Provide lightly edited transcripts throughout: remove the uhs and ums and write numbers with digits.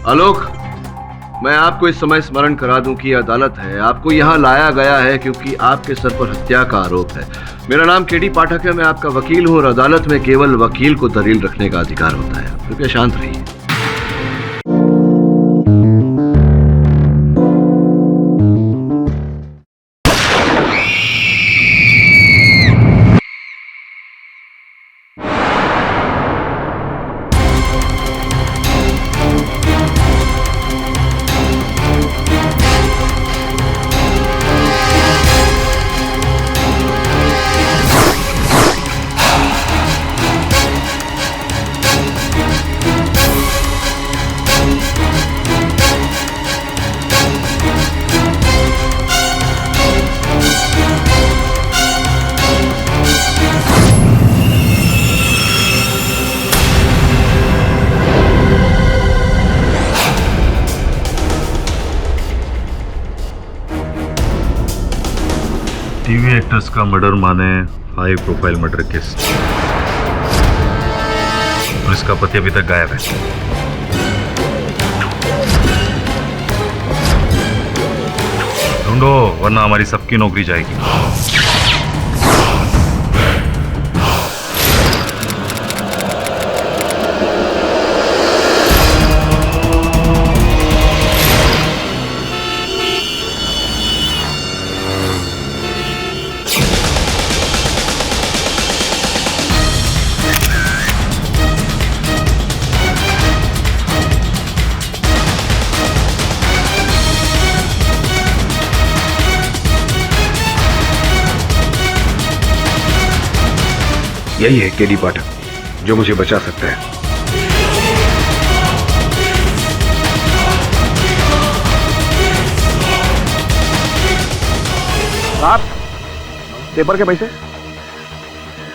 आलोक, मैं आपको इस समय स्मरण करा दूं कि अदालत है। आपको यहाँ लाया गया है क्योंकि आपके सर पर हत्या का आरोप है। मेरा नाम केडी पाठक है, मैं आपका वकील हूँ और अदालत में केवल वकील को दलील रखने का अधिकार होता है। कृपया शांत रहिए। टीवी एक्टर्स का मर्डर माने हाई प्रोफाइल मर्डर केस और इसका पति अभी तक गायब है। ढूंढो वरना हमारी सबकी नौकरी जाएगी। यही है केडी पाठक जो मुझे बचा सकता है। आप पेपर के पैसे?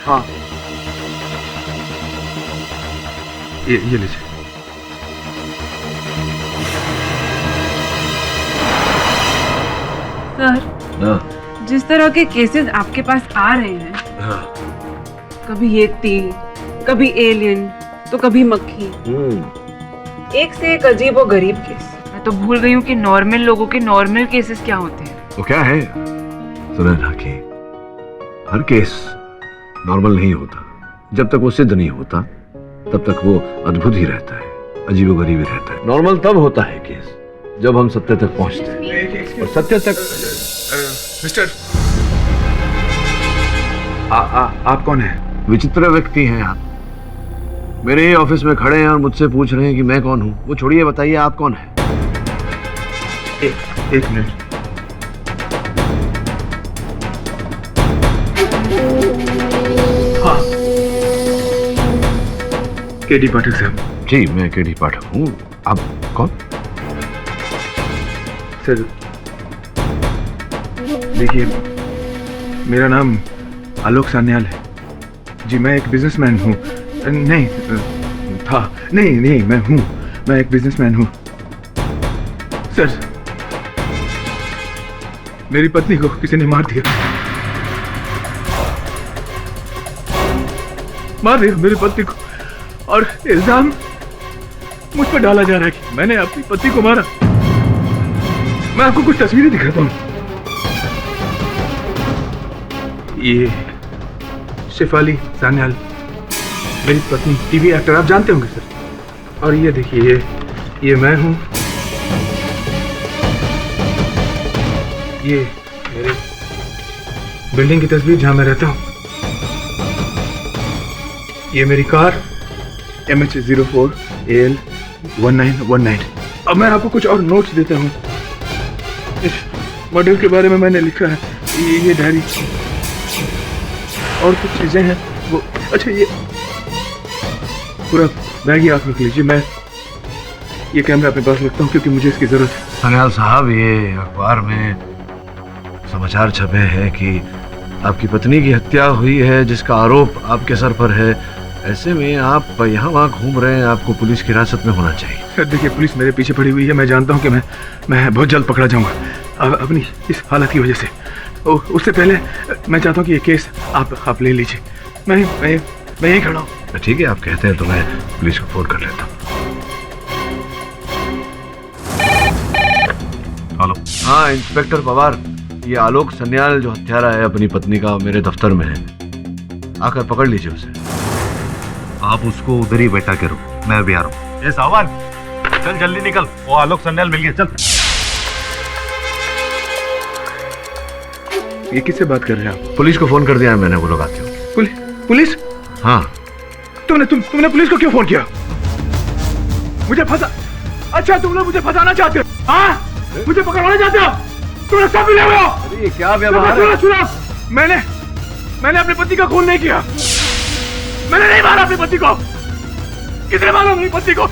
हाँ, ये लीजिए। सर, जिस तरह के केसेस आपके पास आ रहे हैं, कभी ये तीर, कभी एलियन, तो कभी मक्खी, एक से एक अजीब और गरीब केस। मैं तो भूल गई हूँ कि नॉर्मल लोगों के नॉर्मल केसेस क्या होते हैं। वो क्या है सुनैना की, हर केस नॉर्मल नहीं होता। जब तक वो सिद्ध नहीं होता तब तक वो अद्भुत ही रहता है, अजीबोगरीब ही रहता है। नॉर्मल तब होता है केस जब हम सत्य तक पहुंचते हैं, और सत्य तक। मिस्टर, आप कौन हैं? विचित्र व्यक्ति हैं आप। मेरे ही ऑफिस में खड़े हैं और मुझसे पूछ रहे हैं कि मैं कौन हूं। वो छोड़िए, बताइए आप कौन हैं? एक मिनट। हाँ, केडी पाठक साहब। जी, मैं केडी पाठक हूँ। आप कौन? सर देखिए, मेरा नाम आलोक सान्याल है जी। मैं एक बिजनेसमैन हूँ। नहीं था, नहीं मैं हूँ। मैं एक बिजनेसमैन हूँ सर। मेरी पत्नी को किसी ने मार दिया मेरी पत्नी को, और इल्जाम मुझ पर डाला जा रहा है कि मैंने अपनी पत्नी को मारा। मैं आपको कुछ तस्वीरें दिखाता हूँ। ये शेफाली सान्याल, मेरी पत्नी, टीवी एक्टर, आप जानते होंगे सर। और ये देखिए, ये मैं हूँ। ये मेरे बिल्डिंग की तस्वीर जहां मैं रहता हूँ। ये मेरी कार MH04 AL 1919। अब मैं आपको कुछ और नोट्स देता हूँ। इस मॉडल के बारे में मैंने लिखा है। ये डायरी और कुछ चीजें हैं वो। अच्छा, ये पूरा बैग ही आप रख लीजिए। मैं ये कैमरा अपने पास रखता हूँ क्योंकि मुझे इसकी जरूरत है। सान्याल साहब, ये अखबार में समाचार छपे हैं कि आपकी पत्नी की हत्या हुई है जिसका आरोप आपके सर पर है। ऐसे में आप यहाँ वहाँ घूम रहे हैं, आपको पुलिस की हिरासत में होना चाहिए। सर देखिए, पुलिस मेरे पीछे पड़ी हुई है। मैं जानता हूँ कि मैं बहुत जल्द पकड़ा जाऊंगा अपनी इस हालत की वजह से। उससे पहले मैं चाहता हूँ कि ये केस आप ले लीजिए। मैं यहीं खड़ा हूँ। ठीक है, आप कहते हैं तो मैं पुलिस को फोन कर लेता हूँ। हाँ इंस्पेक्टर पवार, ये आलोक सन्याल जो हत्यारा है अपनी पत्नी का, मेरे दफ्तर में है, आकर पकड़ लीजिए उसे। आप उसको उधर ही बैठा करो, मैं अभी आ रहा हूँ। ए सावन, चल जल्दी निकल, वो आलोक सन्याल मिल गया, चल। ये किससे बात कर रहे हैं आप? पुलिस को फोन कर दिया है मैंने, वो लोग आते हो। पुलिस? हाँ। तुमने पुलिस को क्यों फोन किया? मुझे फंसा? अच्छा, तुम लोग मुझे फंसाना चाहते हो? हाँ, मुझे पकड़वाना चाहते हो? तुमने सब मिले हुए हो? अरे क्या व्यवहार है? सुनो, मैंने अपने पति का खून नहीं किया। मैंने नहीं मारा अपने पति को। किसने मारा अपनी पति को?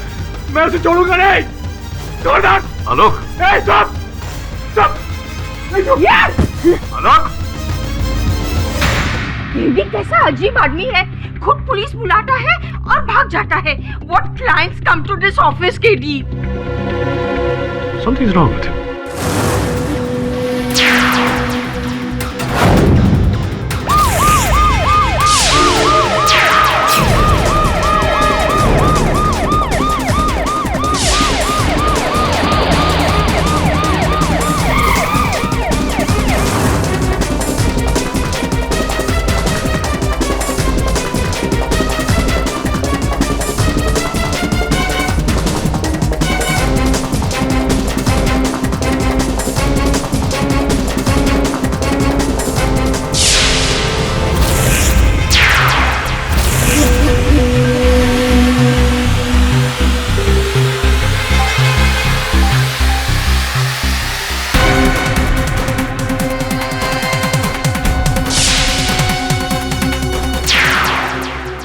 मैं उसे छोड़ूंगा नहीं। छोड़ दो। आलोक, स्टॉप। आलोक, ये भी कैसा अजीब आदमी है, खुद पुलिस बुलाता है और भाग जाता है। What clients come to this office, KD? something's wrong with him.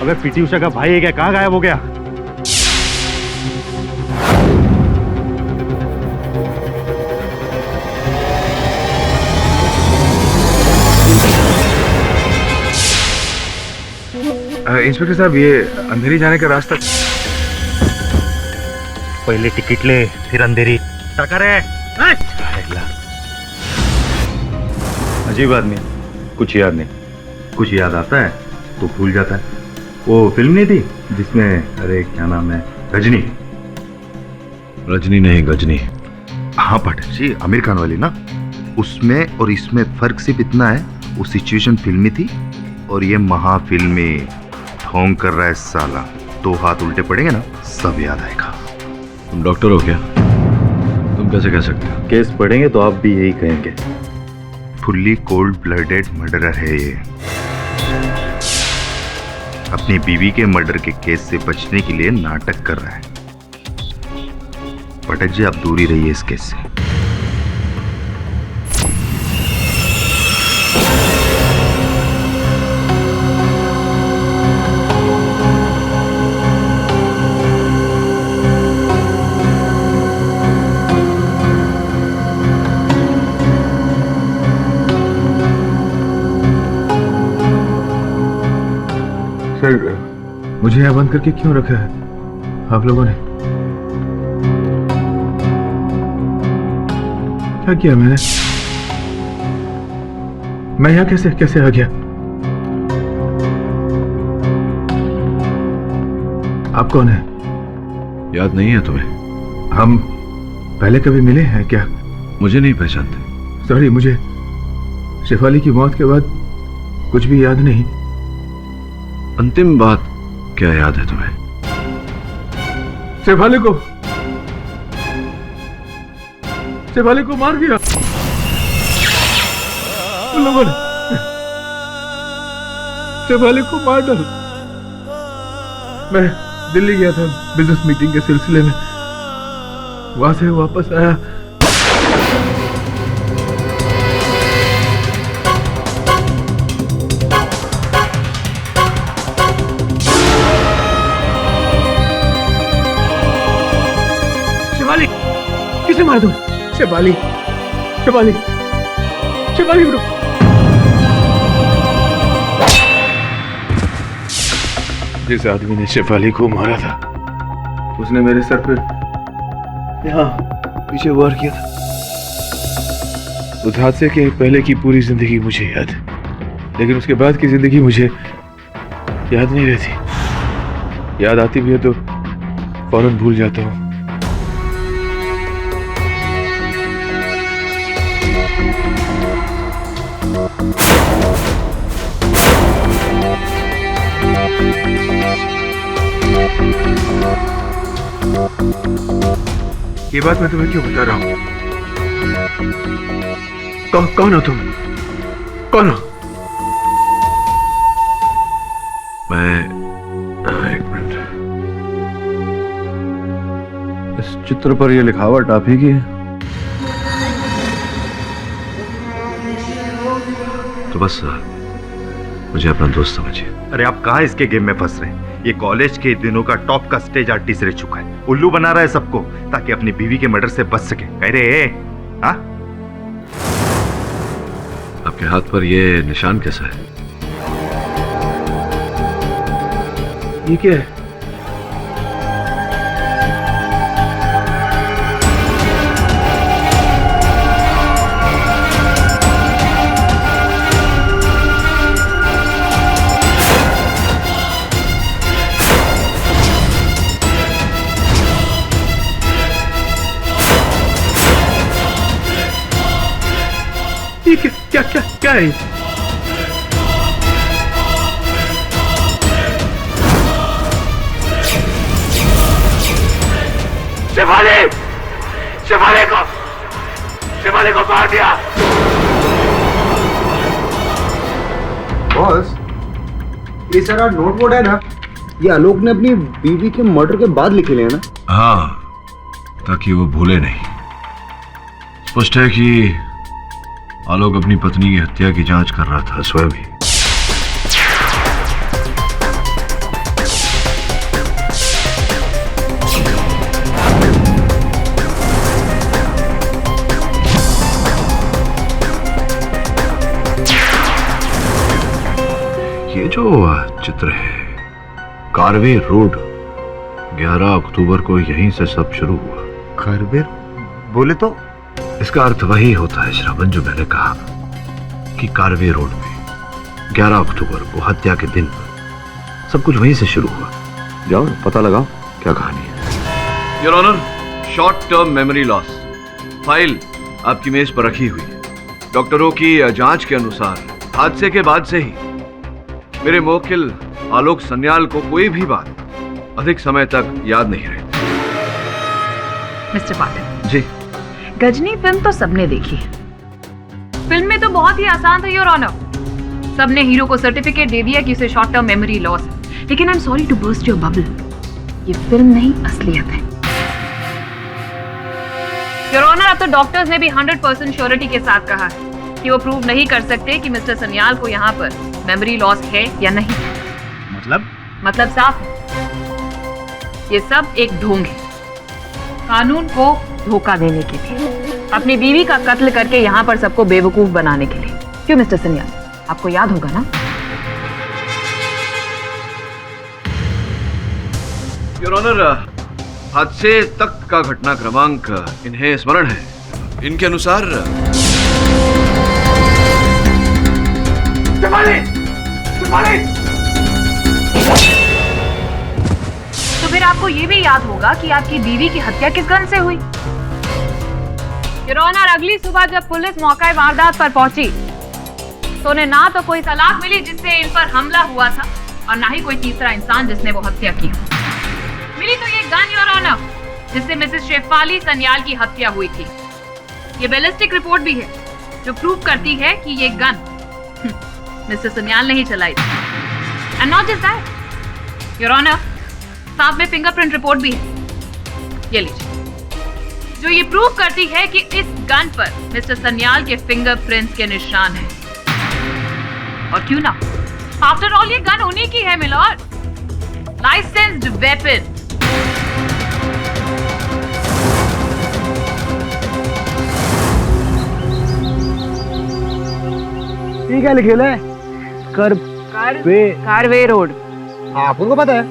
अबे पीटी उषा का भाई है क्या? कहाँ गायब हो गया? इंस्पेक्टर साहब, ये अंधेरी जाने का रास्ता। पहले टिकट ले, फिर अंधेरी। अजीब आदमी, कुछ याद नहीं। कुछ याद आता है तो भूल जाता है। वो फिल्म नहीं थी जिसमें, अरे क्या नाम है, रजनी? रजनी नहीं, गजनी। हाँ पाठक जी, आमिर खान वाली ना? उसमें और इसमें फर्क सिर्फ इतना है, वो सिचुएशन फिल्मी थी और ये महाफिल्मी। ढोंग कर रहा है साला, दो हाथ उल्टे पड़ेंगे ना, सब याद आएगा। तुम डॉक्टर हो क्या? तुम कैसे कह सकते हो? केस पढ़ेंगे तो आप भी यही कहेंगे। फुल्ली कोल्ड ब्लडेड मर्डरर है ये। अपनी बीवी के मर्डर के केस से बचने के लिए नाटक कर रहा है। पाठक जी, आप दूर ही रहिए इस केस से। सर, मुझे यहाँ बंद करके क्यों रखा है आप लोगों ने? क्या किया मैंने? मैं यहाँ कैसे आ गया? आप कौन है? याद नहीं है तुम्हें? हम पहले कभी मिले हैं क्या? मुझे नहीं पहचानते? सॉरी, मुझे शेफाली की मौत के बाद कुछ भी याद नहीं। अंतिम बात क्या याद है तुम्हें? शेफाली को मार दिया उन लोगों ने। शेफाली को मार डाला। मैं दिल्ली गया था बिजनेस मीटिंग के सिलसिले में, वहां से वापस आया। किसे मार दो? शेफाली उठो। जिस आदमी ने शेफाली को मारा था, उसने मेरे सर पे यहाँ पीछे वार किया था। उस हादसे के पहले की पूरी जिंदगी मुझे याद है, लेकिन उसके बाद की जिंदगी मुझे याद नहीं रहती। याद आती भी है तो फौरन भूल जाता हूँ। ये बात मैं तुम्हें क्यों बता रहा हूं? कौन हो तुम? कौन हो? मैं एक मिनट, इस चित्र पर यह लिखावट आप ही की है? तो बस मुझे अपना दोस्त समझिए। अरे आप कहाँ इसके गेम में फंस रहे हैं? ये कॉलेज के दिनों का टॉप का स्टेज आर्टिस्ट रह चुका है। उल्लू बना रहा है सबको ताकि अपनी बीवी के मर्डर से बच सके। कह रहे हाँ? आपके हाथ पर ये निशान कैसा है? ये क्या है? ये क्या है? शिवाले को मार दिया। बॉस, ये सारा नोट है ना, ये आलोक ने अपनी बीवी के मर्डर के बाद लिखे हैं ना? हाँ, ताकि वो भूले नहीं। स्पष्ट है कि आलोक अपनी पत्नी की हत्या की जांच कर रहा था स्वयं ही। ये जो चित्र है, कारवे रोड, 11 अक्टूबर को यहीं से सब शुरू हुआ। कारवे बोले तो? इसका अर्थ वही होता है श्रवण, जो मैंने कहा कि कारवे रोड में 11 अक्टूबर को हत्या के दिन सब कुछ वहीं से शुरू हुआ। जाओ पता लगाओ क्या कहानी है। Your honour, short term memory loss file आपकी मेज पर रखी हुई है। डॉक्टरों की जांच के अनुसार हादसे के बाद से ही मेरे मुवक्किल आलोक सन्याल को कोई भी बात अधिक समय तक याद नहीं रही। मिस्टर पाटिल जी। गजनी फिल्म तो सबने देखी है। फिल्म में तो बहुत ही आसान था योर ऑनर। सबने हीरो को सर्टिफिकेट दे दिया कि उसे शॉर्ट टर्म मेमोरी लॉस है। लेकिन I am sorry to burst your bubble, ये फिल्म नहीं असलियत है। योर ऑनर, अब तो डॉक्टर्स ने भी 100% श्योरिटी के साथ कहा है कि वो प्रूव नहीं कर सकते कि मिस्टर सन्याल को यहाँ पर मेमोरी लॉस है या नहीं। मतलब साफ है, ये सब एक ढोंग है कानून को धोखा देने के लिए, अपनी बीवी का कत्ल करके यहाँ पर सबको बेवकूफ बनाने के लिए। क्यों मिस्टर सन्याल, आपको याद होगा ना? योर ऑनर, हादसे तक का घटना क्रमांक इन्हें स्मरण है। इनके अनुसार तो फिर आपको ये भी याद होगा कि आपकी बीवी की हत्या किस गन से हुई। योर ऑनर, अगली सुबह जब पुलिस मौके वारदात पर पहुंची तो उन्हें ना तो कोई सलाख मिली जिससे इन पर हमला हुआ था और ना ही कोई तीसरा इंसान जिसने वो हत्या की। मिली तो ये गन योर ऑनर जिससे मिसेस शेफाली सन्याल की हत्या हुई थी। ये बैलिस्टिक रिपोर्ट भी है जो प्रूव करती है कि ये गन मिस्टर सन्याल ने ही चलाई थी। And not just that your honour, साथ में फिंगरप्रिंट रिपोर्ट भी है, ये लीजिए, जो ये प्रूव करती है कि इस गन पर मिस्टर सन्याल के फिंगरप्रिंट्स के निशान हैं। और क्यों ना, आफ्टर ऑल ये गन उन्हीं की है मिलॉर्ड, लाइसेंस्ड वेपन। ये क्या लिखे है? कारवे रोड। आपको पता है?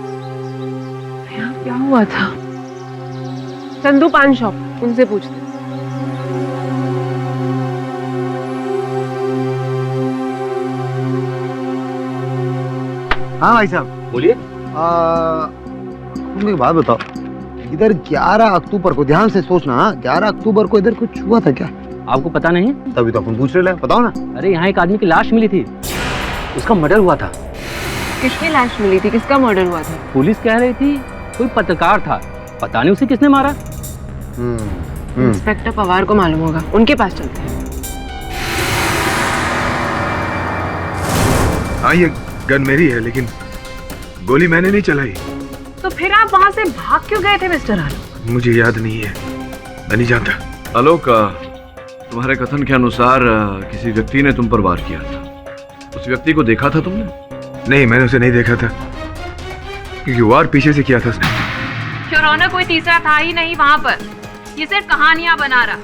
क्या हुआ था? चंदू पान शॉप, उनसे पूछते। हाँ भाई साहब बोलिए। तुम एक बात बताओ, इधर 11 अक्टूबर को, ध्यान से सोचना, 11 अक्टूबर को इधर कुछ हुआ था क्या? आपको पता नहीं? तभी तो अपन पूछ रहे हैं, बताओ ना। अरे यहाँ एक आदमी की लाश मिली थी, उसका मर्डर हुआ था। किसकी लाश मिली थी? किसका मर्डर हुआ था? पुलिस कह रही थी कोई पत्रकार था, पता नहीं उसे किसने मारा। इंस्पेक्टर पवार को मालूम होगा, उनके पास चलते हैं। हाँ, ये गन मेरी है, लेकिन गोली मैंने नहीं चलाई। तो फिर आप वहां से भाग क्यों गए थे मिस्टर आलोक? मुझे याद नहीं है, मैं नहीं जानता। आलोक, तुम्हारे कथन के अनुसार किसी व्यक्ति ने तुम पर वार किया था। उस व्यक्ति को देखा था तुमने? नहीं, मैंने उसे नहीं देखा था, क्योंकि वार पीछे से किया था उसने। योर ऑनर, कोई तीसरा था ही नहीं वहां पर। ये सिर्फ कहानियां बना रहा।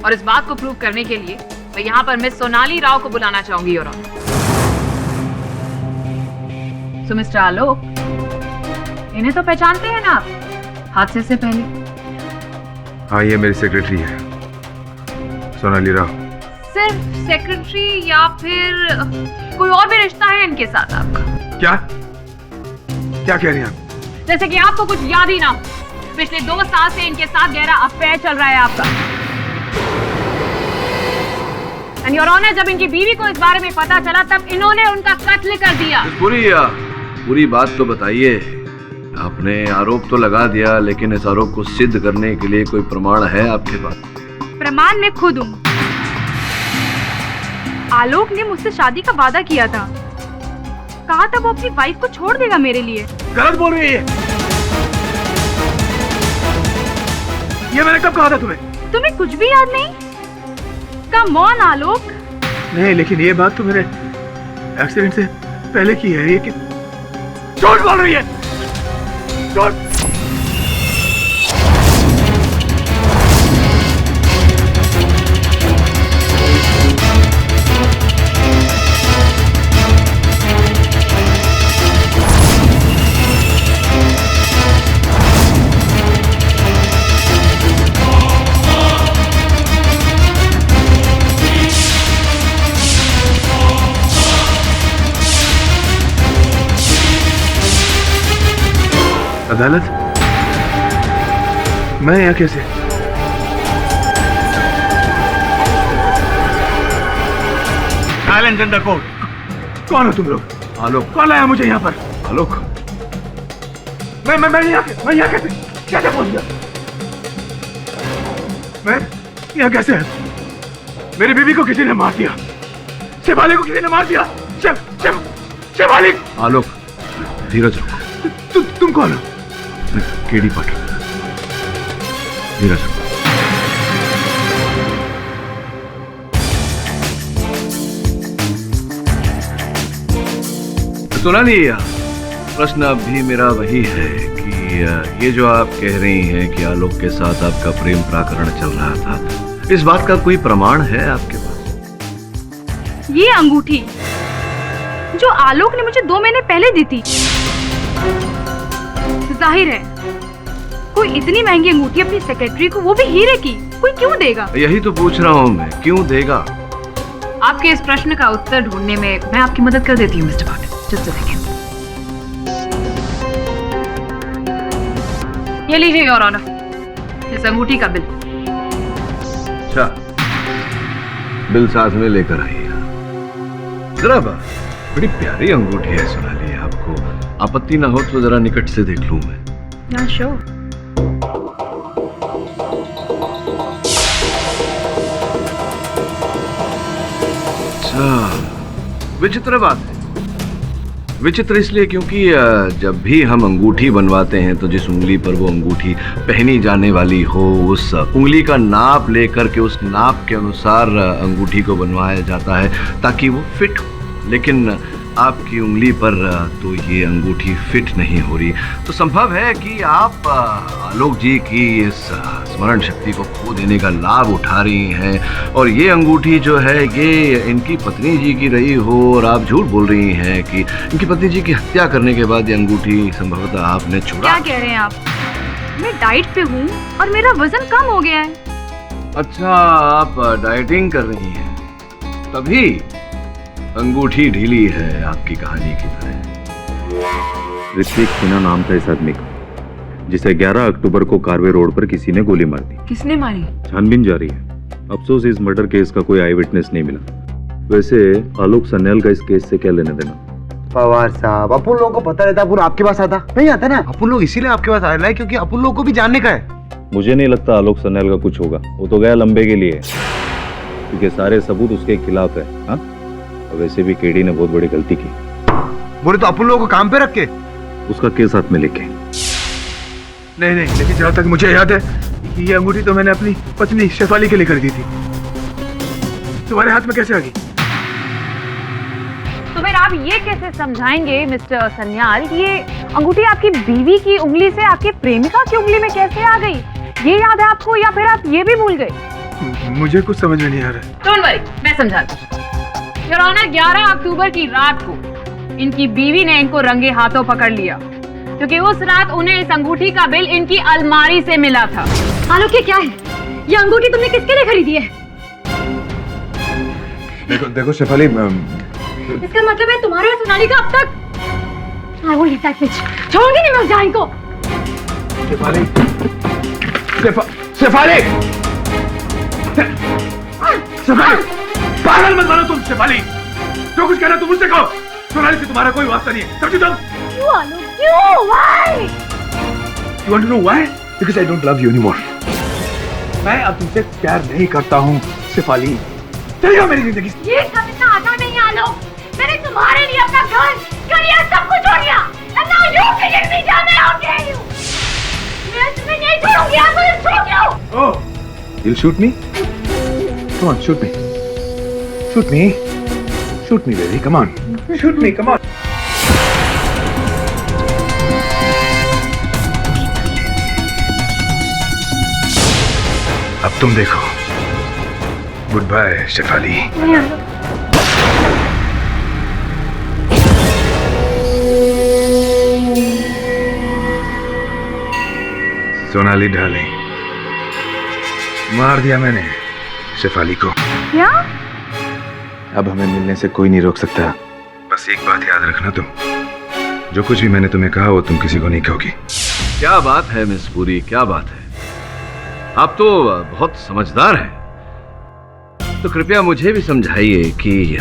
और इस बात को प्रूव करने के लिए मैं यहाँ पर मिस सोनाली राव को बुलाना चाहूंगी योर ऑनर। सो मिस्टर आलोक, इन्हें तो पहचानते हैं ना आप हादसे से पहले? हाँ, ये मेरी सेक्रेटरी है, सोनाली राव। सिर्फ सेक्रेटरी या फिर कोई और भी रिश्ता है इनके साथ आपका? क्या क्या कह रही हैं आप? जैसे कि आपको कुछ याद ही ना हो। पिछले 2 साल से इनके साथ गहरा अफेयर चल रहा है आपका। एंड योर ऑनर, जब इनकी बीवी को इस बारे में पता चला तब इन्होंने उनका कत्ल कर दिया। पूरी बात तो बताइए। आपने आरोप तो लगा दिया, लेकिन इस आरोप को सिद्ध करने के लिए कोई प्रमाण है आपके पास? प्रमाण मैं खुद हूँ। आलोक ने मुझसे शादी का वादा किया था, कहा था वो अपनी वाइफ को छोड़ देगा मेरे लिए। गलत बोल रही है ये मैंने कब कहा था तुम्हें? तुम्हें कुछ भी याद नहीं? कम ऑन आलोक। नहीं, लेकिन ये बात तो मेरे एक्सीडेंट से पहले की है। ये कि झूठ बोल रही है, झूठ। अदालत? मैं यहाँ कैसे? Silence in the court. कौन हो तुम लोग? आलोक। कौन लाया मुझे यहाँ पर? आलोक, मैं यहाँ कैसे पहुंच गया? मैं यहाँ कैसे? मेरी बीवी को किसी ने मार दिया, शिवालिक को किसी ने मार दिया। शिवालिक! आलोक, धीरज रखो। तुम कौन हो? केडी पाटिल। धीरज रखो। सोनाली, प्रश्न अब भी मेरा वही है कि ये जो आप कह रही हैं कि आलोक के साथ आपका प्रेम प्रकरण चल रहा था, इस बात का कोई प्रमाण है आपके पास? ये अंगूठी जो आलोक ने मुझे 2 महीने पहले दी थी। जाहिर है कोई इतनी महंगी अंगूठी अपनी सेक्रेटरी को, वो भी हीरे की, कोई क्यों देगा? यही तो पूछ रहा हूँ मैं, क्यों देगा? आपके इस प्रश्न का उत्तर ढूंढने में मैं आपकी मदद कर देती हूँ mister Patil. Just a second. ये लीजिए योर ऑनर, इस अंगूठी का बिल। अच्छा, बिल साथ में लेकर आइए। जरा बड़ी प्यारी अंगूठी है सोनाली, आपको आपत्ति ना हो तो जरा निकट से देख लूं मैं। Yeah, sure. अच्छा, विचित्र बात है। विचित्र इसलिए क्योंकि जब भी हम अंगूठी बनवाते हैं तो जिस उंगली पर वो अंगूठी पहनी जाने वाली हो, उस उंगली का नाप लेकर के उस नाप के अनुसार अंगूठी को बनवाया जाता है ताकि वो फिट हो। लेकिन आपकी उंगली पर तो ये अंगूठी फिट नहीं हो रही, तो संभव है कि आप आलोक जी की इस स्मरण शक्ति को खो देने का लाभ उठा रही हैं और ये अंगूठी जो है ये इनकी पत्नी जी की रही हो और आप झूठ बोल रही हैं कि इनकी पत्नी जी की हत्या करने के बाद ये अंगूठी संभवतः आपने छुड़ा। क्या कह रहे हैं आप? मैं डाइट पे हूँ और मेरा वजन कम हो गया है। अच्छा, आप डाइटिंग कर रही हैं, तभी अंगूठी ढीली है आपकी कहानी की तरह। ऋत्विक सिन्हा नाम था इस आदमी का, जिसे 11 अक्टूबर को कारवे रोड पर किसी ने गोली मार दी। किसने मारी? छानबीन जारी है। अफसोस इस मर्डर केस का कोई आई विटनेस नहीं मिला। वैसे आलोक सन्याल का इस केस से क्या लेना देना? पवार साहब, अपन लोगों को पता रहता अपन आपके पास आता नहीं आता ना। अपन लोग इसीलिए आपके पास आए हैं क्योंकि अपन लोगों को भी जानने का है। मुझे नहीं लगता आलोक सन्याल का कुछ होगा, वो तो गया लंबे के लिए, क्योंकि सारे सबूत उसके खिलाफ है। हाँ, और वैसे भी केडी ने बहुत बड़ी गलती की। बोले तो अपन लोगों को काम पे रख के उसका केस हाथ में लेके। नहीं नहीं, लेकिन जहाँ तक मुझे याद है ये अंगूठी तो मैंने अपनी पत्नी शेफाली के लिए खरीदी थी। तुम्हारे हाथ में कैसे आ गई? तो फिर आप ये कैसे समझाएंगे मिस्टर सन्याल कि ये अंगूठी आपकी बीवी की उंगली से आपके प्रेमिका की उंगली में कैसे आ गई? ये याद है आपको या फिर आप ये भी भूल गए? मुझे कुछ समझ में नहीं आ रहा। डोंट वरी, मैं समझाती हूँ। योर ऑनर, 11 अक्टूबर की रात को इनकी बीवी ने इनको रंगे हाथों पकड़ लिया, क्योंकि उस रात उन्हें इस अंगूठी का बिल इनकी अलमारी से मिला था। आलोक, ये क्या है? ये अंगूठी तुमने किसके लिए खरीदी है? देखो देखो शेफाली, इसका मतलब है तुम्हारे और सोनाली का अब तक। I won't let that bitch. छोड़ूंगी नहीं मैं उस जान को। शेफाली, शेफाली, शेफाली, पागल मत बनो तुम। शेफाली, जो कुछ कहना तुम मुझसे कहो। सोनाली से तुम्हारा कोई वास्ता नहीं है, समझी तुम? क्यों आलोक, क्यों? Why? You want to know why? Because I don't love you anymore. मैं अब तुमसे प्यार नहीं करता हूँ शेफाली। चली जाओ मेरी जिंदगी से। ये सब इतना आसान नहीं है आलोक। मैंने तुम्हारे लिए अपना घर, करियर सब कुछ छोड़ दिया। And now you kidding me down there, how dare you? मैं तुम्हें नहीं छोड़ूंगी, I will shoot you. Oh, you'll shoot me? Come on, shoot me. Shoot me. Shoot me, baby. Come on. Shoot me. Come on. अब तुम देखो। Good bye Shefali. Sonali darling, मार दिया मैंने शेफाली को। क्या? अब हमें मिलने से कोई नहीं रोक सकता। बस एक बात याद रखना तुम, जो कुछ भी मैंने तुम्हें कहा वो तुम किसी को नहीं कहोगी। क्या बात है मिस पुरी, क्या बात है। आप तो बहुत समझदार हैं। तो कृपया मुझे भी समझाइए कि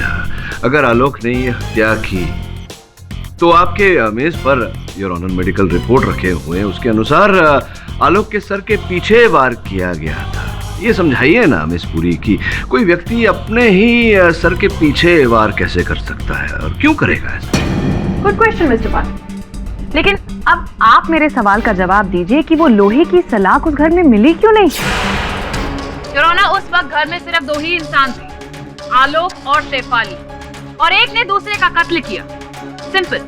अगर आलोक ने ये हत्या की तो आपके मेज per your honour medical report रखे हुए हैं, उसके अनुसार आलोक के सर के पीछे वार किया गया था। ये समझाइए ना मिस पुरी कि कोई व्यक्ति अपने ही सर के पीछे वार कैसे कर सकता है और क्यों करेगा ऐसा? गुड क्वेश्चन मिस्टर पाल। लेकिन अब आप मेरे सवाल का जवाब दीजिए कि वो लोहे की सलाख उस घर में मिली क्यों नहीं? योर ऑनर, उस वक्त घर में सिर्फ 2 ही इंसान थे, आलोक और शेफाली, और एक ने दूसरे का कत्ल किया। सिंपल।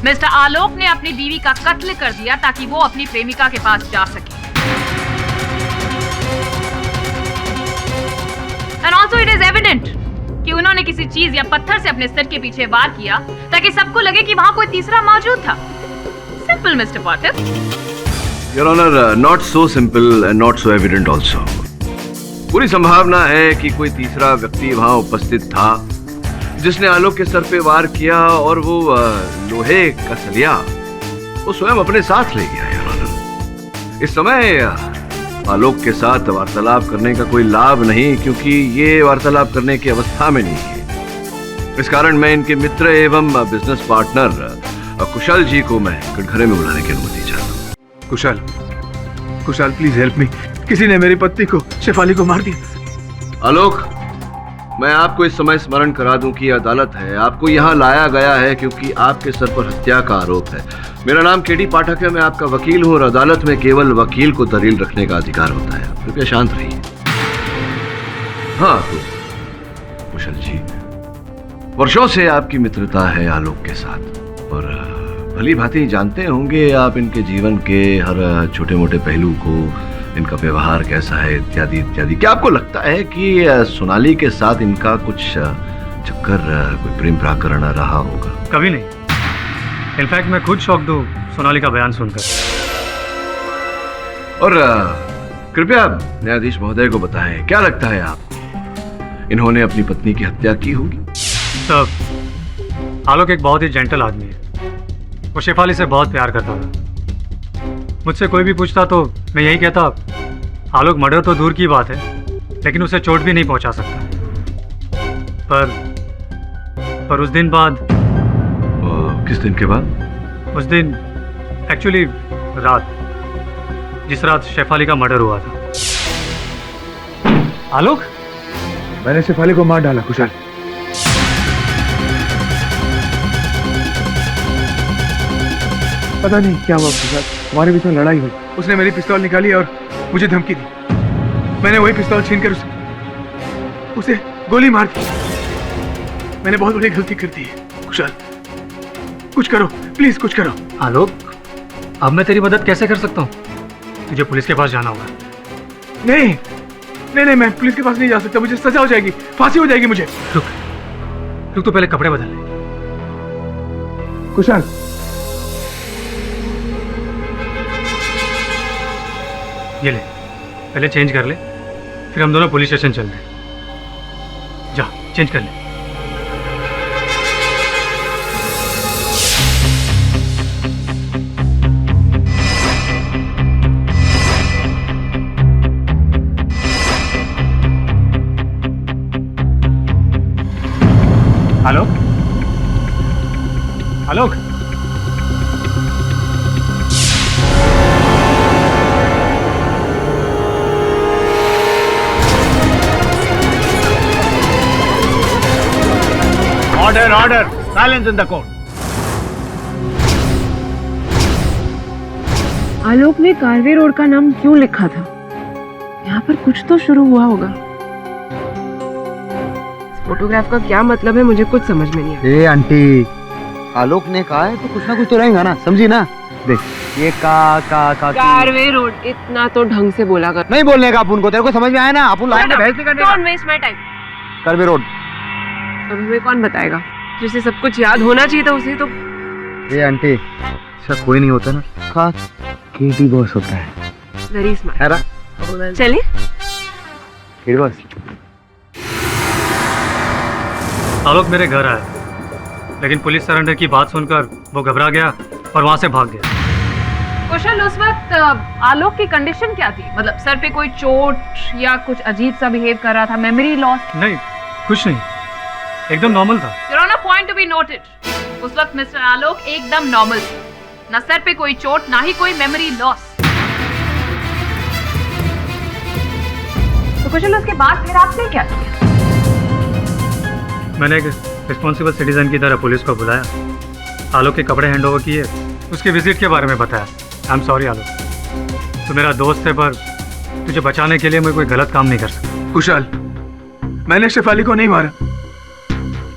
मिस्टर आलोक ने अपनी बीवी का कत्ल कर दिया ताकि वो अपनी प्रेमिका के पास जा सके। And also it is evident कि उन्होंने किसी चीज या पत्थर से अपने सिर के पीछे वार किया ताकि सबको लगे कि वहां कोई तीसरा मौजूद था। Simple mister Patil. Your honour, not so simple and not so evident also. पूरी संभावना है कि कोई तीसरा व्यक्ति वहां उपस्थित था जिसने आलोक के सर पे वार किया और वो लोहे का सलिया वो स्वयं अपने साथ ले गया। योर ऑनर, इस समय आलोक के साथ वार्तालाप करने का कोई लाभ नहीं, क्योंकि ये वार्तालाप करने की अवस्था में नहीं है। इस कारण मैं इनके मित्र एवं बिजनेस पार्टनर कुशल जी को मैं कटघरे में बुलाने की अनुमति चाहता हूँ। कुशल, कुशल प्लीज हेल्प मी। किसी ने मेरी पत्नी को, शेफाली को मार दिया। आलोक, मैं आपको इस समय स्मरण करा दूं कि अदालत है, आपको यहाँ लाया गया है क्योंकि आपके सर पर हत्या का आरोप है। मेरा नाम केडी पाठक है, मैं आपका वकील हूँ और अदालत में केवल वकील को दलील रखने का अधिकार होता है। कृपया शांत रहिए। हाँ, तो कुशल जी, वर्षों से आपकी मित्रता है आलोक के साथ और भली भांति जानते होंगे आप इनके जीवन के हर छोटे मोटे पहलू को, इनका व्यवहार कैसा है, इत्यादि इत्यादि। क्या आपको लगता है कि सोनाली के साथ इनका कुछ चक्कर, कोई प्रेम प्राकरण रहा होगा? कभी नहीं। इनफैक्ट मैं खुद शॉक्ड हूँ सोनाली का बयान सुनकर। और कृपया न्यायाधीश महोदय को बताएं, क्या लगता है आप इन्होंने अपनी पत्नी की हत्या की होगी? सर, आलोक एक बहुत ही जेंटल आदमी है। वो शेफाली से बहुत प्यार करता था। मुझसे कोई भी पूछता तो मैं यही कहता, आलोक मर्डर तो दूर की बात है लेकिन उसे चोट भी नहीं पहुंचा सकता। पर उस दिन बाद किस दिन के बाद? उस दिन एक्चुअली रात, जिस रात शेफाली का मर्डर हुआ था। आलोक, मैंने शेफाली को मार डाला कुशल। पता नहीं क्या हुआ उसके साथ, हमारे बीच में लड़ाई हुई। उसने मेरी पिस्तौल निकाली और मुझे धमकी दी। मैंने वही पिस्तौल छीनकर उसे गोली मार दी। मैंने बहुत बड़ी गलती कर दी है कुशल, कुछ करो प्लीज, कुछ करो। आलोक, अब मैं तेरी मदद कैसे कर सकता हूँ? तुझे पुलिस के पास जाना होगा। नहीं नहीं नहीं, मैं पुलिस के पास नहीं जा सकता, मुझे सजा हो जाएगी, फांसी हो जाएगी मुझे। रुक रुक, तो पहले कपड़े बदल ले। कुशल, ये ले, पहले चेंज कर ले, फिर हम दोनों पुलिस स्टेशन चलते हैं। जा, चेंज कर ले। Alok, Alok, order order, silence in the court. Alok ने कारवे रोड का नाम क्यों लिखा था? यहाँ पर कुछ तो शुरू हुआ होगा। फोटोग्राफ का क्या मतलब है, मुझे कुछ समझ में नहीं आया। आंटी, आलोक ने कहा है तो कुछ ना कुछ तो रहेगा ना, समझी ना? देख, ये का कारवे रोड, इतना तो ढंग से बोला कर। नहीं बोलने का अपन को, तेरे को समझ में आया ना? अपन लाइन में बहस नहीं करने का। Don't waste my time. Karve road. अब हमें कौन बताएगा? जिसे सब कुछ याद होना चाहिए था उसे तो। ये आंटी, ऐसा कोई नहीं होता ना, खास केटी बॉस होता है। Very smart. है ना? चलिए। केटी बॉस। आलोक मेरे घर आया, लेकिन पुलिस सरेंडर की बात सुनकर वो घबरा गया और वहां से भाग गया। कुशल, उस वक्त आलोक की कंडीशन क्या थी? मतलब सर पे कोई चोट या कुछ अजीब सा बिहेव कर रहा था, मेमोरी लॉस? नहीं, कुछ नहीं, एकदम नॉर्मल था। Your Honor, point to be noted. उस वक्त मिस्टर आलोक एकदम नॉर्मल थे, ना सर पे कोई चोट, ना ही कोई मेमोरी लॉस। तो कुशल, उसके बाद फिर आपने क्या किया? मैंने एक रिस्पॉन्सिबल सिटीजन की तरह पुलिस को बुलाया, आलोक के कपड़े हैंड ओवर किए, उसके विजिट के बारे में बताया। आई एम सॉरी आलोक, तू मेरा दोस्त है, पर तुझे बचाने के लिए मैं कोई गलत काम नहीं कर सकता। कुशल, मैंने शेफाली को नहीं मारा,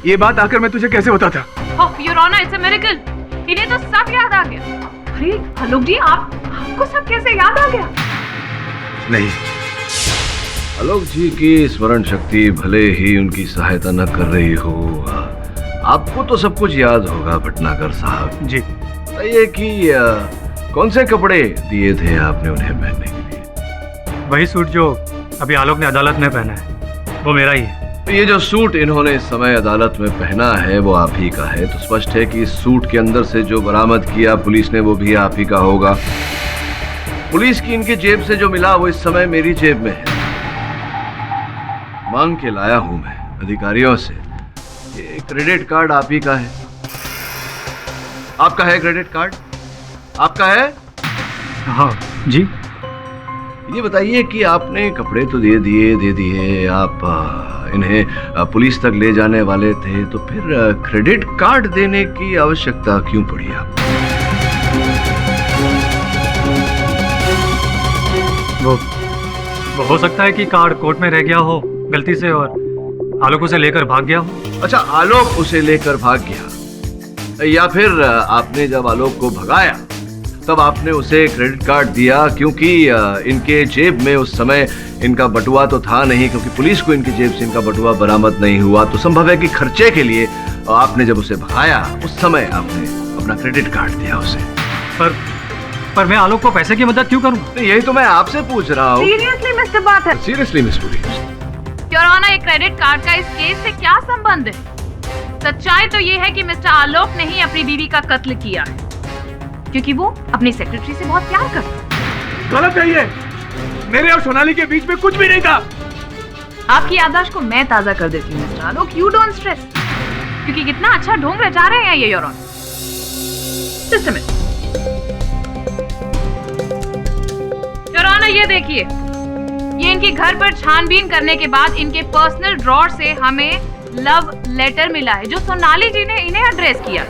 ये बात आकर मैं तुझे कैसे बताता? Oh, Your Honor, it's a miracle. इन्हें तो सब याद आ गया। अरे आलोक जी, आपको सब कैसे याद आ गया? नहीं, आलोक जी की स्मरण शक्ति भले ही उनकी सहायता न कर रही हो, आपको तो सब कुछ याद होगा भटनागर साहब जी। ये कि कौन से कपड़े दिए थे आपने उन्हें पहनने के लिए? वही सूट जो अभी आलोक ने अदालत में पहना है, वो मेरा ही है। ये जो सूट इन्होंने इस समय अदालत में पहना है वो आप ही का है, तो स्पष्ट है कि इस सूट के अंदर से जो बरामद किया पुलिस ने वो भी आप ही का होगा। पुलिस की इनकी जेब से जो मिला वो इस समय मेरी जेब में है, मांग के लाया हूं मैं अधिकारियों से। ये क्रेडिट कार्ड आप ही का है। आपका है क्रेडिट कार्ड? आपका है? हाँ जी। ये बताइए कि आपने कपड़े तो दे दिए, आप इन्हें पुलिस तक ले जाने वाले थे, तो फिर क्रेडिट कार्ड देने की आवश्यकता क्यों पड़ी आपको? वो हो सकता है कि कार्ड कोर्ट में रह गया हो गलती से और आलोक उसे लेकर भाग गया हो। अच्छा, आलोक उसे लेकर भाग गया, या फिर आपने जब आलोक को भगाया तब आपने उसे क्रेडिट कार्ड दिया, क्योंकि इनके जेब में उस समय इनका बटुआ तो था नहीं, क्योंकि पुलिस को इनकी जेब से इनका बटुआ बरामद नहीं हुआ, तो संभव है कि खर्चे के लिए आपने जब उसे भगाया उस समय आपने अपना क्रेडिट कार्ड दिया उसे। पर मैं आलोक को पैसे की मदद क्यों करूं? यही तो मैं आपसे पूछ रहा हूँ। सीरियसली मिस्टर बाथर, seriously miss police, your honour, ये क्रेडिट कार्ड का इस केस से क्या संबंध है? सच्चाई तो ये है कि मिस्टर आलोक ने ही अपनी बीवी का कत्ल किया है, क्योंकि वो अपनी सेक्रेटरी से बहुत प्यार करता है। गलत है ये, मेरे और सोनाली के बीच में कुछ भी नहीं था। आपकी याददाश्त को मैं ताजा कर देती हूँ mister Alok, you don't stress, क्योंकि कितना अच्छा ढोंग रचा रहे हैं ये your honour. Just a minute. Your honour, ये देखिए, ये इनके घर पर छानबीन करने के बाद इनके पर्सनल ड्रॉर से हमें लव लेटर मिला है जो सोनाली जी ने इन्हें एड्रेस किया।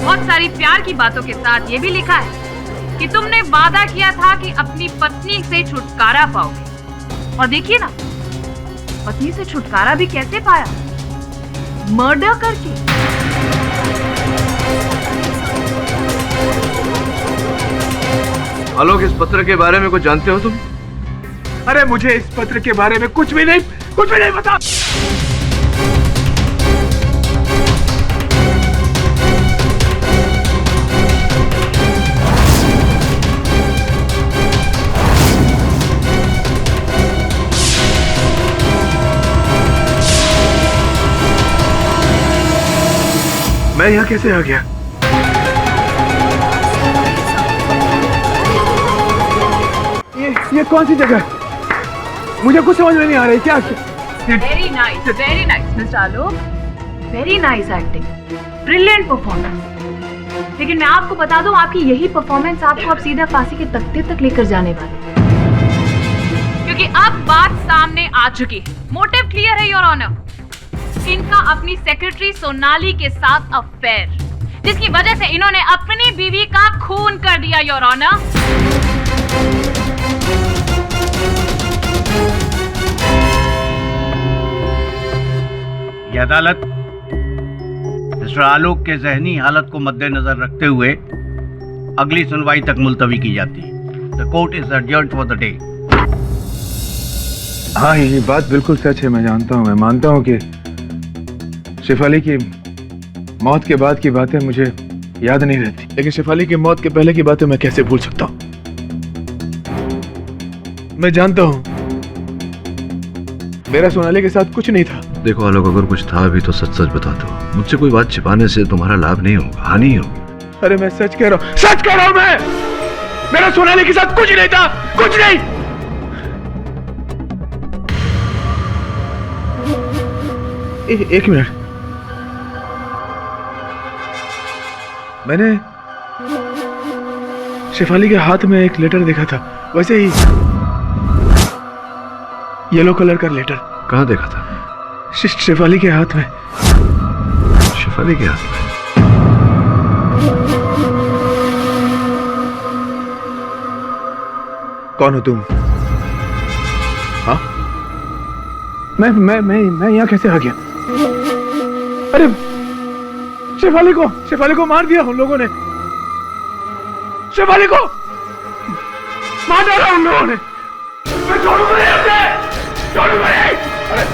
बहुत सारी प्यार की बातों के साथ ये भी लिखा है कि तुमने वादा किया था कि अपनी पत्नी से छुटकारा पाओगे, और देखिए ना, पत्नी से छुटकारा भी कैसे पाया, मर्डर करके। आलोक, इस पत्र के बारे में कुछ जानते हो तुम? अरे मुझे इस पत्र के बारे में कुछ भी नहीं पता। मैं यहाँ कैसे आ गया? ये कौन सी जगह? मुझे कुछ समझ में नहीं आ रही। क्या? Very nice mister Alok, very nice acting, brilliant performance. लेकिन मैं आपको बता दूं, आपकी यही परफॉर्मेंस आपको अब सीधा फांसी के तख्ते तक लेकर जाने वाली है, क्योंकि अब बात सामने आ चुकी है। मोटिव क्लियर है योर ऑनर, इनका अपनी सेक्रेटरी सोनाली के साथ अफेयर, जिसकी वजह से इन्होंने अपनी बीवी का खून कर दिया योर ऑनर। ये अदालत मिस्टर आलोक के जहनी हालत को मद्देनजर रखते हुए अगली सुनवाई तक मुलतवी की जाती है। The court is adjourned for the day. हाँ, ये बात बिल्कुल सच है। मैं जानता हूँ, मैं मानता हूँ कि शेफाली की मौत के बाद की बातें मुझे याद नहीं रहती, लेकिन शेफाली की मौत के पहले की बातें मैं कैसे भूल सकता हूँ। मैं जानता हूँ मेरा सोनाली के साथ कुछ नहीं था। देखो आलोक, अगर कुछ था भी तो सच सच बता दो। मुझसे कोई बात छिपाने से तुम्हारा लाभ नहीं होगा, हानि ही होगी। अरे मैं सच कह रहा हूँ, सच कह रहा हूँ। मैं मेरा सोनाली के साथ कुछ नहीं था, कुछ नहीं। एक मिनट, मैंने शेफाली के हाथ में एक लेटर देखा था, वैसे ही येलो कलर का लेटर। कहाँ देखा था? शेफाली के हाथ में। शेफाली के हाथ में? कौन हो तुम? हाँ, मैं यहाँ कैसे आ गया? अरे शेफाली को मार दिया उन लोगों ने। शेफाली को मार डाला उन लोगों ने। मैं छोड़ूंगा नहीं उसे, छोड़ूंगा नहीं। अरे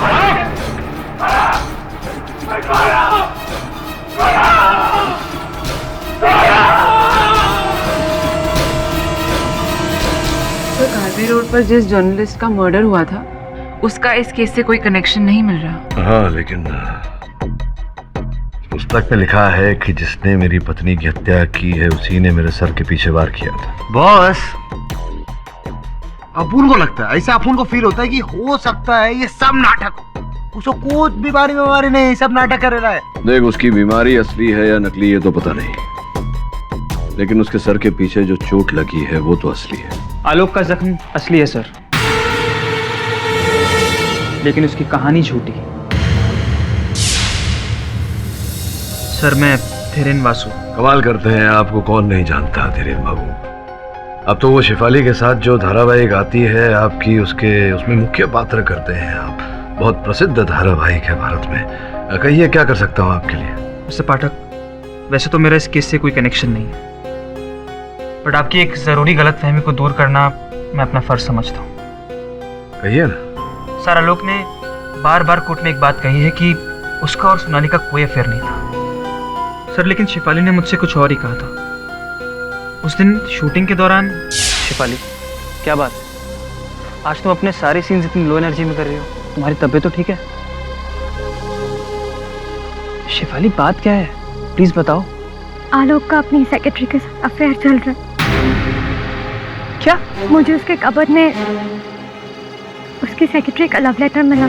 कार्बी रोड पर जिस जर्नलिस्ट का मर्डर हुआ था, उसका इस केस से कोई कनेक्शन नहीं मिल रहा। हाँ, लेकिन पुस्तक में लिखा है कि जिसने मेरी पत्नी की हत्या की है उसी ने मेरे सर के पीछे वार किया था। बॉस, अपुन को लगता है, ऐसा अपुन को फील होता है कि हो सकता है ये सब नाटक हो। उसको कुछ बीमारी नहीं, सब नाटक कर रहा है। देख, उसकी बीमारी असली है या नकली है तो पता नहीं, लेकिन उसके सर के पीछे जो चोट लगी है वो तो असली है। आलोक का जख्म असली है सर, लेकिन उसकी कहानी झूठी है। सर, मैं धीरेन वासु। कमाल करते हैं, आपको कौन नहीं जानता धीरेन बाबू। अब तो वो शेफाली के साथ जो धारावाहिक आती है आपकी, उसमें मुख्य पात्र करते हैं आप। बहुत प्रसिद्ध धारावाहिक है भारत में। कहिए, क्या कर सकता हूँ आपके लिए? मिस्टर पाठक, वैसे तो मेरा इस केस से कोई कनेक्शन नहीं है, बट आपकी एक जरूरी गलतफहमी को दूर करना मैं अपना फर्ज समझता हूँ। कहिए ना। सर, आलोक ने बार बार कोर्ट में एक बात कही है कि उसका और सोनाली का कोई अफेयर नहीं था। सर, लेकिन शेफाली ने मुझसे कुछ और ही कहा था। उस दिन शूटिंग के दौरान। शेफाली, क्या बात? आज तुम अपने सारे सीन्स इतनी लो एनर्जी में कर रही हो। तुम्हारी तबीयत तो ठीक है? शेफाली, बात क्या है? प्लीज बताओ। आलोक का अपनी सेक्रेटरी के साथ अफेयर चल रहा है। क्या? मुझे उसके कबर्ड में उसकी सेक्रेटरी का लव लेटर मिला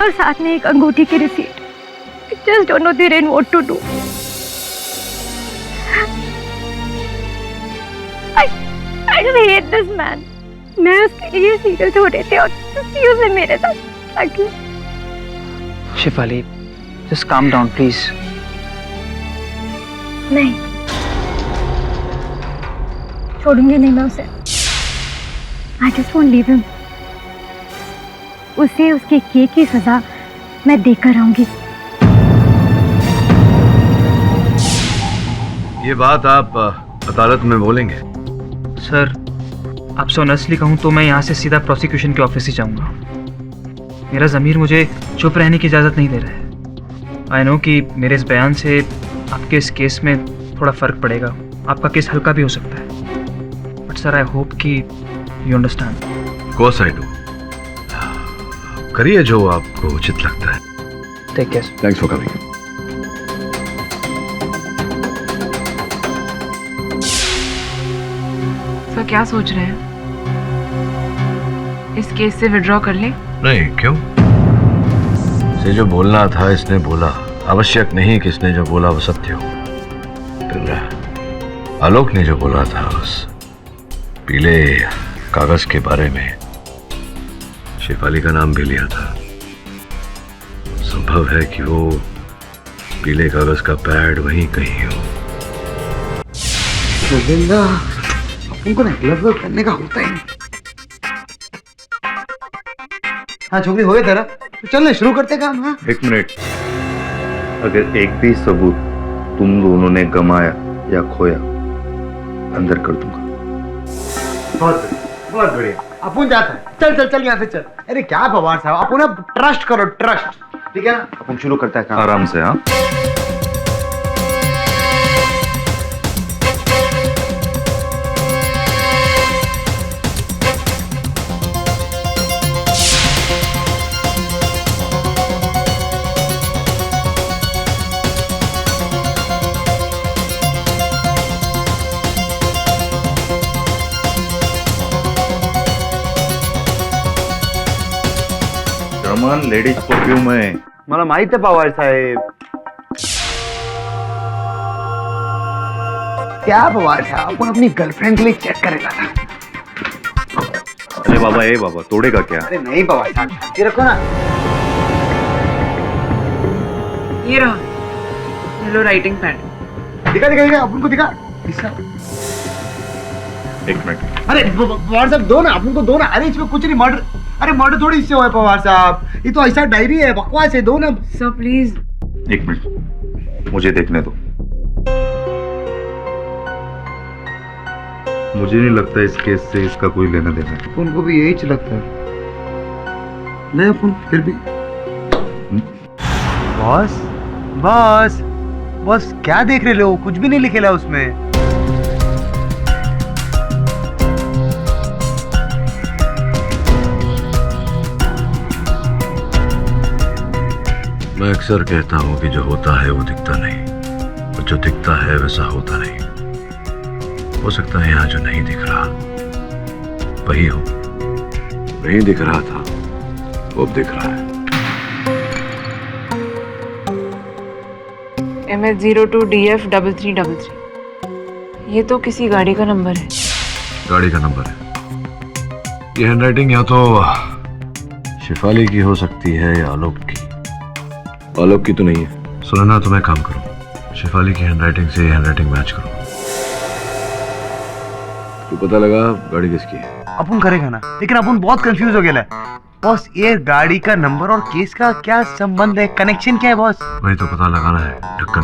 और साथ में एक अंगूठी की receipt. just don't know Dhiren what to do. I just hate this man. मैं उसके लिए सीरियस हो रहे थे और उसने मेरे साथ आके Shifali, just calm down, please. नहीं, छोड़ूंगी नहीं मैं उसे. I just won't leave him. उसे उसके किए की सजा मैं देकर आऊंगी. ये बात आप अदालत में बोलेंगे? सर, आपसे ऑनेस्टली कहूँ तो मैं यहाँ से सीधा प्रोसिक्यूशन के ऑफिस ही जाऊँगा. मेरा ज़मीर मुझे चुप रहने की इजाज़त नहीं दे रहा है. आई नो कि मेरे इस बयान से आपके इस केस में थोड़ा फ़र्क पड़ेगा, आपका केस हल्का भी हो सकता है. बट सर, आई होप कि you understand. Course I do. करिए जो आपको उचित लगता है. Take care. Thanks for coming. Sir क्या सोच रहे हैं? इस केस से विड्रॉ कर लें? नहीं, क्यों? इसे जो बोलना था इसने बोला. आवश्यक नहीं कि इसने जो बोला वो सत्य हो. फिर आलोक ने जो बोला था उस पीले कागज के बारे में शेफाली का नाम भी लिया था. संभव है कि वो पीले कागज का पैड वहीं कहीं हो. उनको ना ग्लव करने का होता ही. हाँ छोकरी, हो गया तेरा तो चलने शुरू करते काम. हाँ, एक मिनट. अगर एक भी सबूत तुम दोनों ने गमाया या खोया, अंदर कर दूंगा. बहुत बढ़िया. अपन जाता है. चल चल चल यहाँ से चल. अरे क्या पवार साहब, अपन ना ट्रस्ट करो, ट्रस्ट. ठीक है ना, अपन शुरू करता है काम. आराम से. हाँ, रमन लेडीज परफ्यूम है. मला माहित आहे पवार साहेब. क्या पवार साहब, अपन अपनी गर्लफ्रेंड के लिए चेक करेगा ना. अरे बाबा, ए बाबा, तोड़ेगा क्या? अरे नहीं पवार साहब, ये रखो ना. ये रहा हेलो राइटिंग पैड. दिखा दिखा दिखा, अपन को दिखा. एक मिनट. अरे पवार साहब दो ना, अपन को दो ना. अरे इसमें कुछ नहीं. मर्डर, अरे मर्डर थोड़ी इससे हुआ है पवार साहब. ये तो ऐसा डायरी है, बकवास है. दो ना सर प्लीज. एक मिनट, मुझे देखने दो. मुझे नहीं लगता इस केस से इसका कोई लेना देना है. उनको भी यही लगता है. नहीं अपन फिर भी. बॉस बॉस बॉस, क्या देख रहे हो? कुछ भी नहीं लिखेला उसमें. मैं अक्सर कहता हूं कि जो होता है वो दिखता नहीं, और जो दिखता है वैसा होता नहीं. हो सकता है यहाँ जो नहीं दिख रहा वही हो. नहीं दिख रहा था वो अब दिख रहा है. MS02DF3333. ये तो किसी गाड़ी का नंबर है. गाड़ी का नंबर है. ये हैंडराइटिंग या तो शेफाली की हो सकती है या आलोक की. आलोक की तो नहीं है. सुनना, तो मैं काम करूं, शेफाली की हैंडराइटिंग से हैंडराइटिंग मैच करूं. तो पता लगा गाड़ी किसकी है. अपन करेगा ना, लेकिन अपन बहुत कंफ्यूज हो गया है बॉस. ये गाड़ी का नंबर और केस का क्या संबंध है? कनेक्शन क्या है बॉस? वही तो पता लगाना है. ढक्कन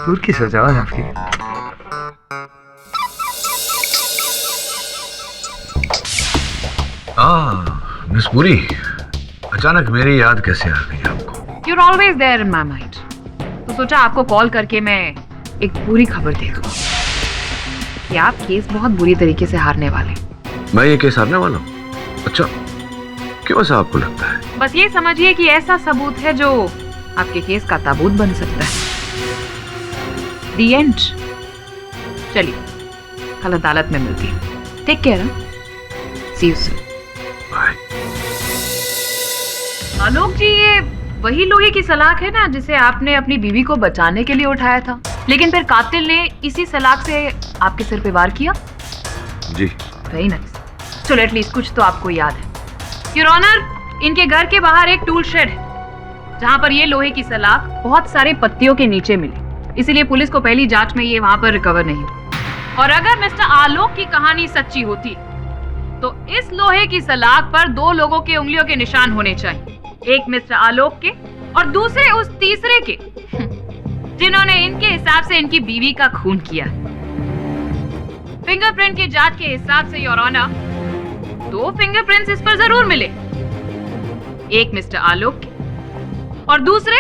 दूर की सजावट आपकी. मिस पुरी, अचानक मेरी याद कैसे आ गई आपको? You're always there in my mind. तो सोचा आपको कॉल करके मैं एक पूरी खबर दे दूं कि आप केस बहुत बुरी तरीके से हारने वाले. मैं ये केस हारने वाला हूँ? अच्छा, क्यों ऐसा आपको लगता है? बस ये समझिए कि ऐसा सबूत है जो आपके केस का ताबूत बन सकता है. The end. चलिए, कल अदालत में मिलती है. Take care. See you soon. Bye. Alok ji, ये वही लोहे की सलाख है ना जिसे आपने अपनी बीवी को बचाने के लिए उठाया था, लेकिन फिर कातिल ने इसी सलाख से आपके सिर पे वार किया। जी। Very nice. चलो एटलीस्ट कुछ तो आपको याद है। योर ऑनर, इनके घर के बाहर एक टूल शेड है जहां पर ये लोहे की सलाख बहुत सारे पत्तियों के नीचे मिली, इसीलिए पुलिस को पहली जांच में ये वहां पर रिकवर नहीं हुई। और अगर मिस्टर आलोक की कहानी सच्ची होती तो इस लोहे की सलाख पर 2 लोगों के उंगलियों के निशान होने चाहिए, एक मिस्टर आलोक के और दूसरे उस तीसरे के जिन्होंने इनके हिसाब से इनकी बीवी का खून किया। फिंगरप्रिंट की जांच के हिसाब से योर ऑनर 2 फिंगरप्रिंट्स इस पर जरूर मिले, एक मिस्टर आलोक के और दूसरे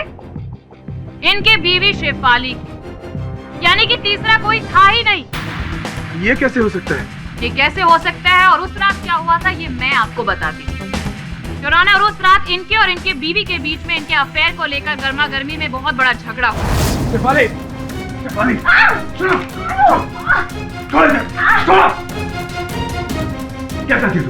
इनके बीवी शेफाली की, यानी कि तीसरा कोई था ही नहीं। ये कैसे हो सकता है? ये कैसे हो सकता है और उस रात क्या हुआ था ये मैं आपको बताती हूँ। योर ऑनर, उस रात इनके और इनके बीवी के बीच में इनके अफेयर को लेकर गर्मा गर्मी में बहुत बड़ा झगड़ा हुआ। शेफाली, शेफाली, सुनो, छोड़ दे, छोड़। क्या करती तू?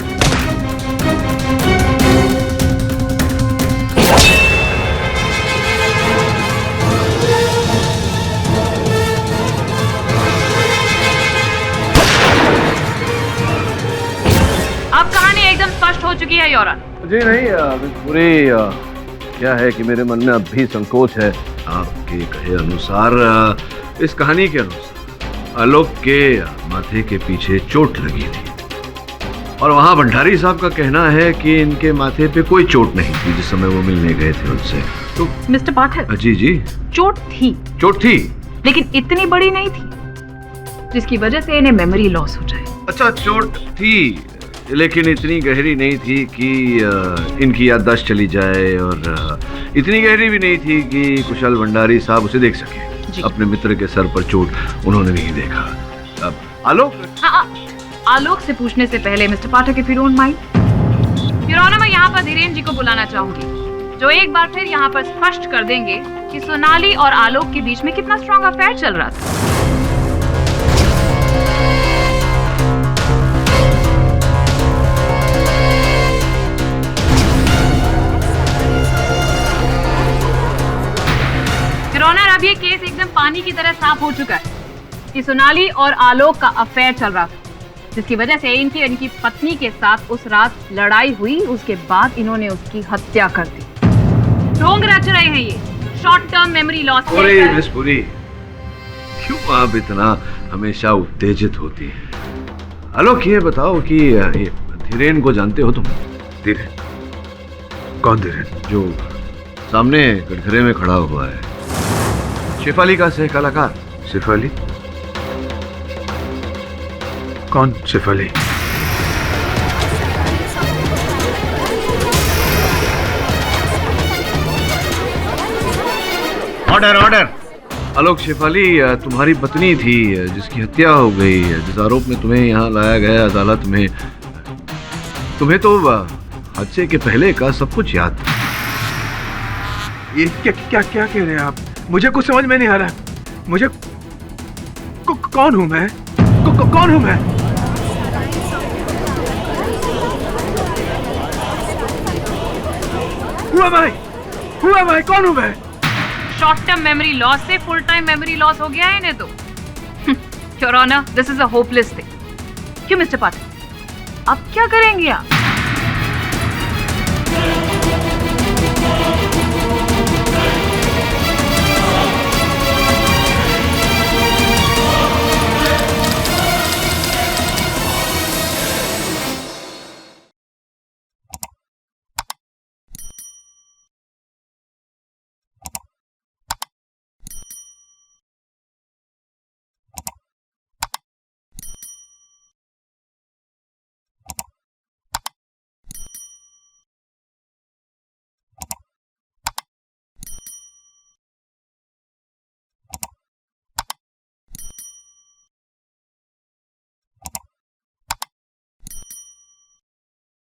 अब कहानी एकदम स्पष्ट हो चुकी है योर ऑनर। जी नहीं, पूरी क्या है कि मेरे मन में अब भी संकोच है। आपके कहे अनुसार, इस कहानी के अनुसार आलोक के माथे के पीछे चोट लगी थी और वहां भंडारी साहब का कहना है कि इनके माथे पे कोई चोट नहीं थी जिस समय वो मिलने गए थे उनसे। तो मिस्टर पाठक, जी जी, चोट थी, लेकिन इतनी बड़ी नहीं थी जिसकी वजह से इन्हें मेमोरी लॉस हो जाए। अच्छा, चोट थी लेकिन इतनी गहरी नहीं थी कि इनकी याददाश्त चली जाए और इतनी गहरी भी नहीं थी कि कुशल भंडारी साहब उसे देख सके। अपने मित्र के सर पर चोट उन्होंने नहीं देखा। अब आलोक, आलोक से पूछने से पहले mister Pathak, if you don't mind your honour, मैं यहाँ पर धीरेन जी को बुलाना चाहूंगी जो एक बार फिर यहाँ पर स्पष्ट कर देंगे कि सोनाली और आलोक के बीच में कितना स्ट्रॉन्ग अफेयर चल रहा था। अब ये केस एकदम पानी की तरह साफ हो चुका है कि सोनाली और आलोक का अफेयर चल रहा था, जिसकी वजह से इनकी पत्नी के साथ उस रात लड़ाई हुई। उसके बाद इन्होंने उसकी हत्या कर दी। ढोंग रच रहे हैं ये short term memory loss. Miss Puri, क्यों आप इतना हमेशा उत्तेजित होती है? आलोक, ये बताओ कि धीरेन को जानते हो तुम? धीरेन? कौन धीरेन? जो सामने कटघरे में खड़ा हुआ है, शेफाली का सह कलाकार। शेफाली? कौन शेफाली? Order, order. आलोक, शेफाली तुम्हारी पत्नी थी जिसकी हत्या हो गई, जिस आरोप में तुम्हें यहाँ लाया गया अदालत में। तुम्हें तो हादसे के पहले का सब कुछ याद था। ये क्या कह रहे हैं आप? मुझे कुछ समझ में नहीं आ रहा। मुझे कौन हूं मैं? कौन हूं मैं? Who am I? कौन हूं मैं? शॉर्ट टर्म मेमोरी लॉस से फुल टाइम मेमोरी लॉस हो गया है इन्हें तो। Your honour, this is a hopeless thing. क्यों मिस्टर पाठक, अब क्या करेंगे आप?